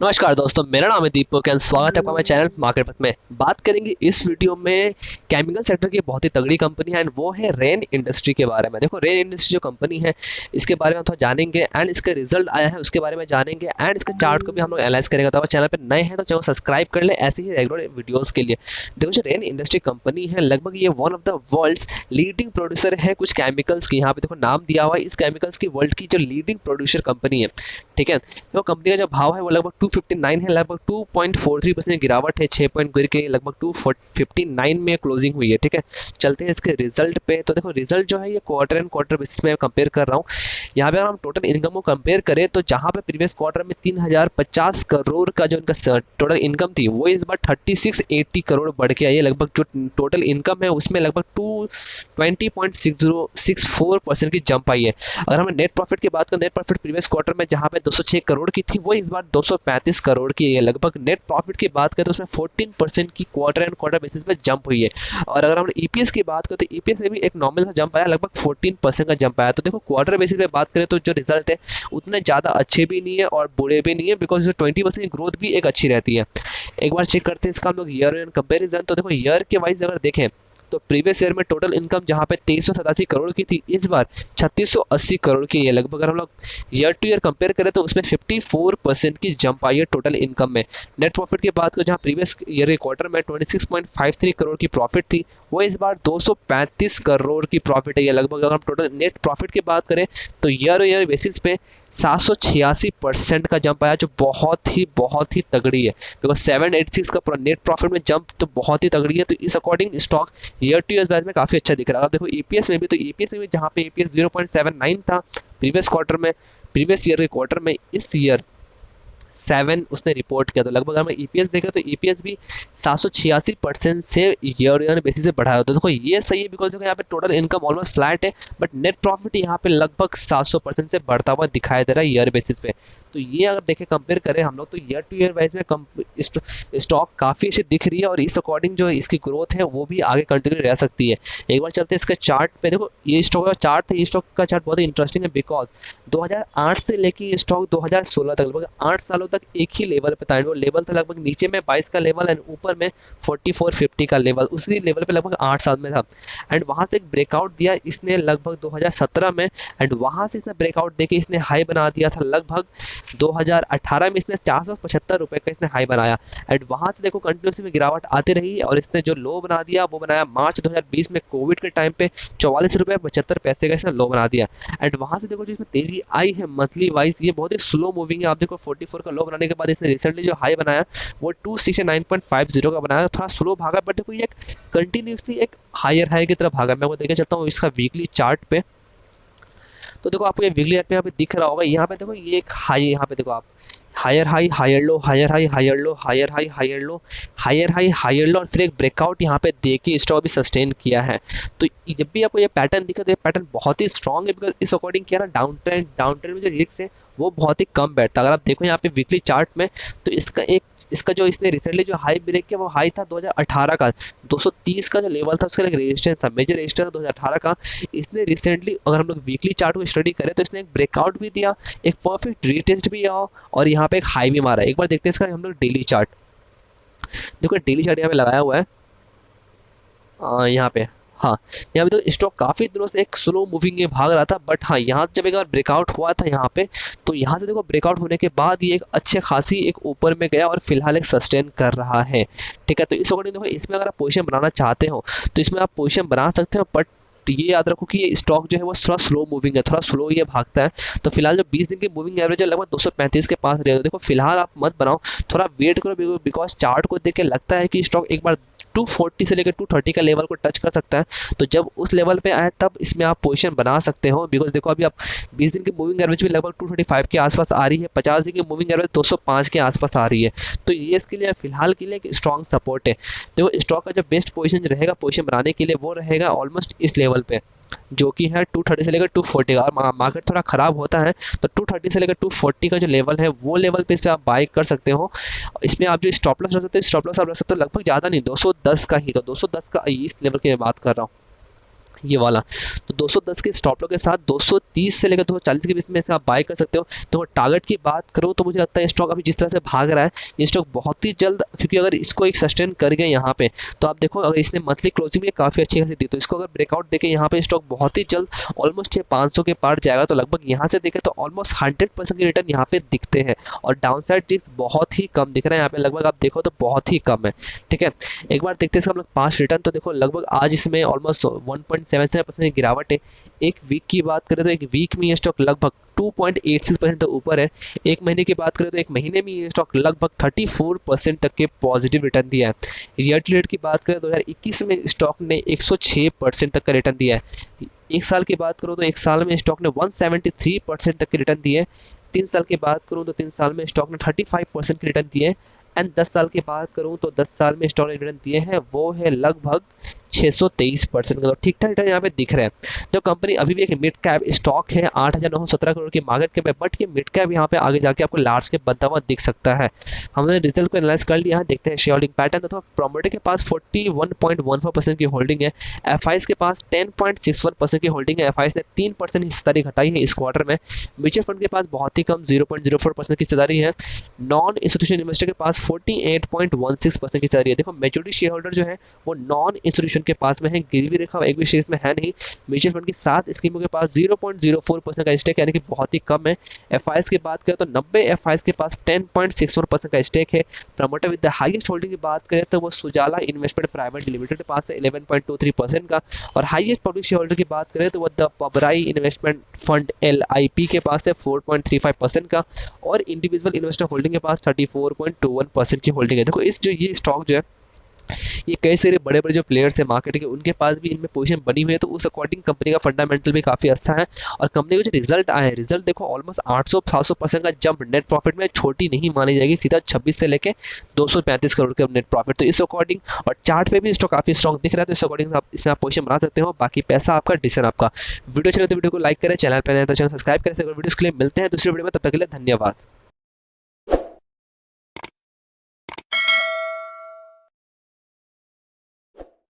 नमस्कार दोस्तों, मेरा नाम है दीपक एंड स्वागत है आपका हमारे चैनल मार्केट पथ में। बात करेंगे इस वीडियो में केमिकल सेक्टर की बहुत ही तगड़ी कंपनी है एंड वो है रेन इंडस्ट्री के बारे में। देखो, रेन इंडस्ट्री जो कंपनी है इसके बारे में हम थोड़ा जानेंगे एंड इसके रिजल्ट आया है उसके बारे में जानेंगे एंड इसके चार्ट को भी हम लोग एनालाइज करेंगे। तो अगर चैनल पर नए हैं तो चैनल सब्सक्राइब कर ले ऐसे ही रेगुलर वीडियोज़ के लिए। देखो, जो रेन इंडस्ट्री कंपनी है लगभग ये one of the world's leading producer है कुछ केमिकल्स की। यहाँ पे देखो नाम दिया हुआ है इस केमिकल्स की, वर्ल्ड की जो लीडिंग प्रोड्यूसर कंपनी है। ठीक है, तो कंपनी का जो भाव है वो लगभग 259 है, लगभग 2.43% गिरावट है, 6 पॉइंट गिर के लगभग 259 में क्लोजिंग हुई है। ठीक है, चलते हैं इसके रिजल्ट पे। तो देखो, रिजल्ट जो है ये क्वार्टर एंड क्वार्टर बेसिस में कंपेयर कर रहा हूँ। यहाँ पे अगर हम टोटल इनकम को कंपेयर करें तो जहाँ पे प्रीवियस क्वार्टर में 3050 करोड़ का जो इनका टोटल इनकम थी वो इस बार 3680 करोड़ बढ़ के आई है। लगभग जो टोटल इनकम है उसमें लगभग 20.6064% की जंप आई है। अगर हम नेट प्रॉफिट की बात करें, नेट प्रॉफिट प्रीवियस क्वार्टर में जहाँ पे 206 करोड़ की थी वो इस बार 235 करोड़ की है। लगभग नेट प्रॉफिट की बात करें तो उसमें 14% की क्वार्टर एंड क्वार्टर बेसिस पे जंप हुई है। और अगर हम ईपीएस की बात करें तो ईपीएस में भी एक नॉर्मल सा जंप आया, लगभग 14% का जंप आया। तो देखो, क्वार्टर बेसिस पे बात करें तो जो रिजल्ट है उतने ज़्यादा अच्छे भी नहीं है और बुरे भी नहीं है, बिकॉज जो 20% की ग्रोथ भी एक अच्छी रहती है। एक बार चेक करते हैं इसका हम लोग ईयर एंड कंपेरिजन। तो देखो, ईयर के वाइज अगर देखें तो प्रीवियस ईयर में टोटल इनकम जहाँ पे 2387 करोड़ की थी इस बार 3680 करोड़ की है। लगभग अगर हम लोग ईयर टू ईयर कंपेयर करें तो उसमें 54% की जंप आई है टोटल इनकम में। नेट प्रॉफिट की बात करें, जहाँ प्रीवियस ईयर के क्वार्टर में 26.53 करोड़ की प्रॉफिट थी वो इस बार 235 करोड़ की प्रॉफिट है। लगभग अगर हम टोटल नेट प्रॉफिट की बात करें तो ईयर बेसिस पे 786% का जंप आया, जो बहुत ही तगड़ी है। बिकॉज 786 का पूरा नेट प्रॉफिट में जंप तो बहुत ही तगड़ी है। तो इस according stock year two year batch में काफ़ी अच्छा दिख रहा है। अब देखो ईपीएस में भी, तो ईपीएस में भी जहाँ पे ईपीएस 0.79 था प्रीवियस क्वार्टर में, प्रीवियस ईयर के क्वार्टर में, इस ईयर 7 उसने रिपोर्ट किया। तो लगभग अगर मैं ईपीएस देखें तो ईपीएस भी 786% से ईयर बेसिस पे बढ़ाया होता है। देखो, ये सही है बिकॉज देखो यहाँ पे टोटल इनकम ऑलमोस्ट फ्लैट है बट नेट प्रॉफिट यहाँ पे लगभग 700% से बढ़ता हुआ दिखाई दे रहा है ईयर बेसिस पे। तो ये अगर देखें कंपेयर करें हम लोग तो ईयर टू ईयर वाइज में स्टॉक काफ़ी अच्छी दिख रही है और इस अकॉर्डिंग जो इसकी ग्रोथ है वो भी आगे कंटिन्यू रह सकती है। एक बार चलते हैं इसके चार्ट पे। देखो, ये स्टॉक का चार्ट है, ये स्टॉक का चार्ट बहुत ही इंटरेस्टिंग है बिकॉज 2008 से लेके ये स्टॉक 2016 तक लगभग 8 सालों तक एक ही लेवल पे था। वो लेवल था लगभग नीचे में 22 का लेवल एंड ऊपर में 4450 का लेवल, उसी लेवल पे लगभग 8 साल में था। एंड वहाँ से एक ब्रेकआउट दिया इसने लगभग 2017 में एंड वहाँ से इसने ब्रेकआउट देके इसने हाई बना दिया था लगभग 2018 में। इसने 475 रुपये का इसने हाई बनाया एंड वहाँ से देखो कंटिन्यूसली में गिरावट आती रही और इसने जो लो बना दिया वो बनाया मार्च 2020 में कोविड के टाइम पे 44 रुपये 75 पैसे का इसने लो बना दिया। एंड वहाँ से देखो जो इसमें तेजी आई है मंथली वाइज ये बहुत ही स्लो मूविंग है। आप देखो 44 का लो बनाने के बाद इसने रिसेंटली जो हाई बनाया वो 269.50 का बनाया, थोड़ा स्लो भागा बट देखो ये कंटिन्यूसली एक हायर हाई की तरफ भागा। मैं वो देखे चलता हूँ इसका वीकली चार्ट पे। तो देखो आपको ये वीकली चार्ट पे यहाँ पे दिख रहा होगा, यहाँ पे देखो ये एक हाई, यहाँ पे देखो आप higher high higher low, higher high higher low, higher high higher low, higher high higher low और फिर एक ब्रेकआउट यहाँ पे दे के स्टॉक भी सस्टेन किया है। तो जब भी आपको ये पैटर्न दिखा तो ये पैटर्न बहुत ही स्ट्रॉन्ग है बिकॉज इस अकॉर्डिंग क्या ना डाउन ट्रेंड में जो रिस्क है वो बहुत ही कम बैठता है। अगर आप देखो यहाँ पे वीकली चार्ट में तो इसका जो इसने रिसेंटली जो हाई ब्रेक किया वो हाई था 2018 का 230 का जो लेवल था, उसका एक रेजिस्टेंस था, मेजर रेजिस्टेंस था 2018 का। इसने रिसेंटली अगर हम लोग वीकली चार्ट को स्टडी करें तो इसने एक ब्रेकआउट भी दिया, एक परफेक्ट रीटेस्ट भी आओ और यहाँ पे एक हाई भी मारा। एक बार देखते हैं इसका हम लोग डेली चार्ट। देखो डेली चार्ट यहाँ पे लगाया हुआ है यहाँ पे। हाँ, यहाँ पे तो स्टॉक काफ़ी दिनों से एक स्लो मूविंग में भाग रहा था बट हाँ यहाँ जब एक बार ब्रेकआउट हुआ था यहाँ पे तो यहाँ से देखो ब्रेकआउट होने के बाद ये एक अच्छे खासी एक ऊपर में गया और फिलहाल एक सस्टेन कर रहा है। ठीक है, तो इस अकॉर्डिंग देखो इसमें अगर आप पोजीशन बनाना चाहते हो तो इसमें आप पोजीशन बना सकते हो बट ये याद रखो कि ये स्टॉक जो है वो थोड़ा स्लो मूविंग है, थोड़ा स्लो ये भागता है। तो फिलहाल जो 20 दिन की मूविंग एवरेज है लगभग 235 के पास रहेगा। देखो फिलहाल आप मत बनाओ, थोड़ा वेट करो बिकॉज चार्ट को देख के लगता है कि स्टॉक एक बार 240 से लेकर 230 का लेवल को टच कर सकता है। तो जब उस लेवल पे आए तब इसमें आप पोजीशन बना सकते हो बिकॉज देखो अभी आप 20 दिन की मूविंग एवरेज भी लगभग 235 के आसपास आ रही है, 50 दिन की मूविंग एवरेज 205 के आसपास आ रही है। तो ये इसके लिए फिलहाल के लिए एक स्ट्रॉन्ग सपोर्ट है। देखो स्टॉक का जो बेस्ट पोजीशन रहेगा पोजीशन बनाने के लिए वो रहेगा ऑलमोस्ट इस लेवल पे जो कि है 230 से लेकर 240 का। और मार्केट थोड़ा ख़राब होता है तो 230 से लेकर 240 का जो लेवल है वो लेवल पे इस पर आप बाई कर सकते हो। इसमें आप जो स्टॉप लॉस रख सकते हो, स्टॉप लॉस आप रख सकते हो लगभग ज़्यादा नहीं 210 का ही, तो 210 का इस लेवल की मैं बात कर रहा हूँ। ये वाला। तो 210 के स्टॉप लॉस के साथ 230 से लेकर 240 के बीच में से आप बाय कर सकते हो। तो टारगेट की बात करूँ तो मुझे लगता है स्टॉक अभी जिस तरह से भाग रहा है, ये स्टॉक बहुत ही जल्द, क्योंकि अगर इसको एक सस्टेन कर गए यहाँ पे, तो आप देखो अगर इसने मंथली क्लोजिंग में काफ़ी अच्छी खासी दी, तो इसको अगर ब्रेकआउट देखे यहाँ पे स्टॉक बहुत ही जल्द ऑलमोस्ट ये 500 के पार जाएगा। तो लगभग यहाँ से देखें तो ऑलमोस्ट 100% के रिटर्न यहाँ पे दिखते हैं, और डाउन साइड रिस्क बहुत ही कम दिख रहा है यहाँ पे, लगभग आप देखो तो बहुत ही कम है। ठीक है, एक बार देखते हैं इसका हम लोग 5 रिटर्न। तो देखो लगभग आज इसमें ऑलमोस्ट 1.77% की गिरावट है। एक वीक की बात करें तो एक वीक में ये स्टॉक लगभग 2.86% तक ऊपर है। एक महीने की बात करें तो एक महीने में ये स्टॉक लगभग 34% तक के पॉजिटिव रिटर्न दिया है। ईयर टू डेट की बात करें तो 2021 में स्टॉक ने 106% तक का रिटर्न दिया है। एक साल की बात करूँ तो एक साल में स्टॉक ने 173% तक के रिटर्न दिए। 3 साल की बात करूँ तो 3 साल में स्टॉक ने 35% के रिटर्न दिए। एंड 10 साल की बात करूँ तो 10 साल में स्टॉक ने रिटर्न दिए हैं वो है लगभग 623% का। तो ठीक ठाक रिटर्न यहाँ पे दिख रहे हैं। तो कंपनी अभी भी एक मिड कैप स्टॉक है, 8,917 करोड़ की मार्केट कैप है, बट ये मिड कैप यहाँ पे आगे जाके आपको लार्ज कैप बनता हुआ दिख सकता है। हमने रिजल्ट को एनालाइज कर लिया है, देखते हैं शेयर होल्डिंग पैटर्न। तो प्रोमोटर के पास 41.14% की होल्डिंग है, एफ के पास 10.61% की होल्डिंग है। एफ ने 3% हिस्सेदारी घटाई है इस क्वार्टर में। म्यूचुअल फंड के पास बहुत ही कम 0.04% की हिस्सेदारी है। नॉन इंस्टीट्यूशन इन्वेस्टर के पास 48.16% की हिस्सेदारी है। देखो मेजॉरिटी शेयर होल्डर जो है वो नॉन इंस्टीट्यूशन के पास में है, गिरवी रेखा एक भी शेयर्स में है नहीं। म्यूचुअल फंड की 7 स्कीमों के पास 0.04% का स्टेक, यानी कि बहुत ही कम है। एफ की बात करें तो 90 एफ के पास 10.61% का स्टेक है। Promoter with the highest holding की बात करें तो वो सुजाला इन्वेस्टमेंट प्राइवेट लिमिटेड के पास है 11.23% का, और हाईएस्ट पब्लिक शेयर होल्डर की बात करें तो वो the Pabrai investment fund LIP के पास है 4.35% का, और इंडिविजुअल इन्वेस्टर होल्डिंग के पास 34.21% की होल्डिंग है। देखो इस जो ये स्टॉक जो है, ये कई सारे बड़े बड़े जो प्लेयर्स हैं मार्केट के, उनके पास भी इनमें पोजीशन बनी हुई है। तो उस अकॉर्डिंग कंपनी का फंडामेंटल भी काफ़ी अच्छा है। और कंपनी के जो रिजल्ट आए हैं, रिजल्ट देखो ऑलमोस्ट 800-700% का जंप नेट प्रॉफिट में छोटी नहीं मानी जाएगी, सीधा 26 से लेके 235 करोड़ के नेट प्रॉफिट। तो इस अकॉर्डिंग, और चार्ट पे भी स्टॉक काफ़ी स्ट्रॉन्ग दिख रहा है, तो इस अकॉर्डिंग आप इसमें आप पोजीशन बना सकते हो। बाकी पैसा आपका, डिसीजन आपका। वीडियो चले तो वीडियो को लाइक करें, चैनल पर नए तो चैनल सब्सक्राइब करें। वीडियोस के लिए मिलते हैं दूसरी वीडियो में, तब तक के लिए धन्यवाद।